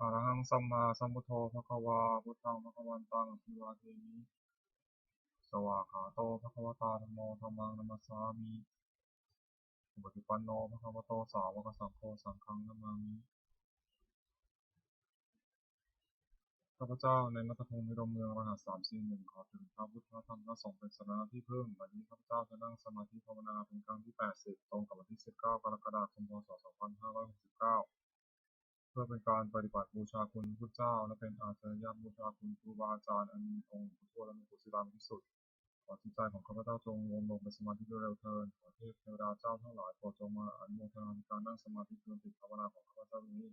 อะระหังสัมมาสัมพุทโธภะคะวาพุทธังภะคะวันตังอะภิวาเทมิสวากขาโตภะคะวะตาธัมโมธัมมังนัมมัสสามิสุปฏิปันโนภะคะวะโตสาวกสังโฆสังฆังนะมามิข้าพเจ้าในมัทธพงศ์มิรมเมืองรหัส341ขอถึงพระพุทธพระธรรมพระสงฆ์เป็นสรณะที่พึ่งบัดนี้ข้าพเจ้าจะนั่งสมาธิภาวนาเป็นครั้งที่80ตรงกับวันที่19กรกฎาคมพ.ศ. 2569เพื่อเป็นการปฏิบัติบูชาคุณพระพุทธเจ้าและเป็นอาจารยบูชาคุณครูบาอาจารย์อันมีองค์พุทโธและกุศิลาภิสุทธิ์ขอจิตใจของข้าพเจ้าจงรวมลงเป็นสมาธิโดยเร็วเถิดขอเทพเทวดาเจ้าทั้งหลายโปรดจงมาอนุโมทนาในการนั่งสมาธิจนติดภาวนาของข้าพเจ้านี้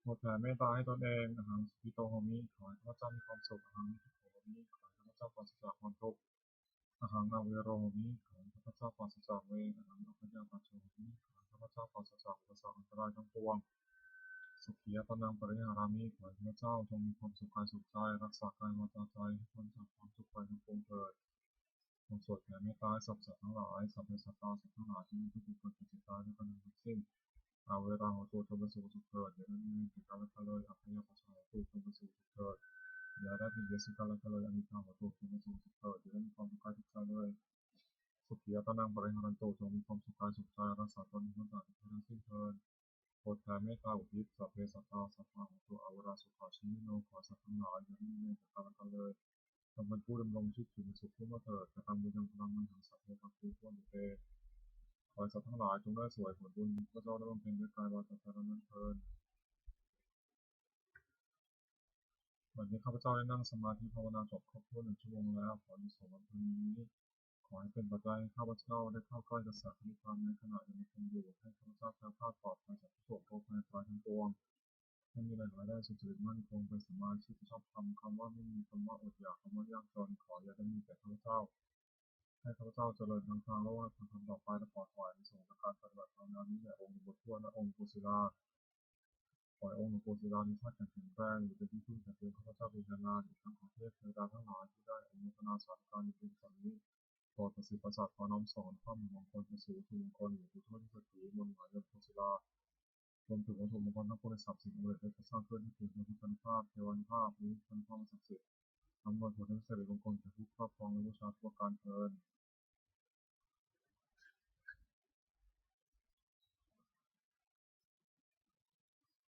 รดแผ่เมตตาให้ตนเองอหังสุขิโตโหมิขอให้ข้าพเจ้ามีความสุขอหังสุขิโตโหมิขอให้ข้าพเจ้าปราศจากความทุกข์อหังอเวโรโหมิขอให้ข้าพเจ้าปราศจากเวรอหังอภัยปัจโชโหมิขอให้ข้าพเจ้าปราศจากอุปสรรคอันตรายทั้งปวงสุขียตนังปริหารามิขอให้ข้าพเจ้าจงมีความสุขกายสุขใจรักษากายวาจาใจให้พ้นจากความทุกข์ภัยทั้งปวงเถิดจงสวดแผ่เมตตาให้สรรพสัตว์ทั้งหลายสัพเพสัตตาสัตว์ทั้งหลายที่มีทุกข์เกิดแก่เจ็บตายด้วยกันทั้งสิ้นอาเวราโหตุจงเป็นสุขสุขเถิดเดี๋ยวนี้ถึงการละเลยอภัยปัจโชโหตุจงเป็นสุขสุขเถิดอย่าได้ถึงเยสุการละเลยอนิจจังโหตุจงเป็นสุขสุขเถิดเดี๋ยวได้มีความสุขกายสุขใจเลยสุขียตนังปริหารันโตจงมีความสุขกายสุขใจรักษาตนให้พ้นจากทุกข์ทั้งสิ้นเถิดโปรดแผ่เมตตาอุทิศสัพเพสัตตาสัพพะโหตุอาเวราสุขาชิมิโนขอสัตว์ทั้งหลายอย่าได้มีแต่การละเลยจงเป็นผู้ดำรงชีพอยู่ในสุขทั่วเถิดกระทำบุญยังพลังมันหังสัพเพปัจจุทั่วเตขอให้สัตว์ทั้งหลายจงได้สวยผลบุญพระเจ้าได้บำเพ็ญด้วยกายวาจาใจนั้นเถิดวันนี้ข้าพเจ้าได้นั่งสมาธิภาวนาจบครบถ้วน1 ชั่วโมงแล้วขอในส่วนวันนี้ขอให้เป็นปัจจัยให้ข้าพเจ้าได้เข้าใกล้กับสัตว์นิพพานในขณะยังคงอยู่ให้ข้าพเจ้าแคล้วคลาดปลอดภัยจากทุกโศกโรคภัยทั้งปวงให้มีรายได้สุจริตมั่นคงเป็นสมาชิกชอบทำคำว่าไม่มีคำว่าอดอยากคำว่ายากจนขออย่าได้มีแก่ข้าพเจ้าให้ข้าพเจ้าเจริญทางโลกและทางต่อไปและปลอดภัยในส่วนการปฏิบัติธรรมนี้แด่องค์บุตรทั่วและองค์กุศิลาขอให้องค์หลวงปู่ศิลามีชาติแข็งแรงอยู่เป็นที่พึ่งแก่ตัวข้าพเจ้าเป็นนานอีกทั้งขอเทพเทวดาทั้งหลายที่ได้อนุโมทนาสาธุการในบุญส่วนนี้โปรดประสิทธิ์ประสาทขอน้อมสอนข้ามมงคลเป็นสิริมงคลหรือผู้ช่วยที่สติมนต์หมายเลขปู่ศิลารวมถึงวัตถุมงคลทั้งปวงใน30 สิ่งอำนวยและสร้างขึ้นให้เกิดในพุทธภาพเทวานุภาพนี้พุทธภาพศักดิ์สิทธิ์นำมวลผลทั้งสิริมงคลแก่ผู้ครอบครองและบูชาทั่วการเทิน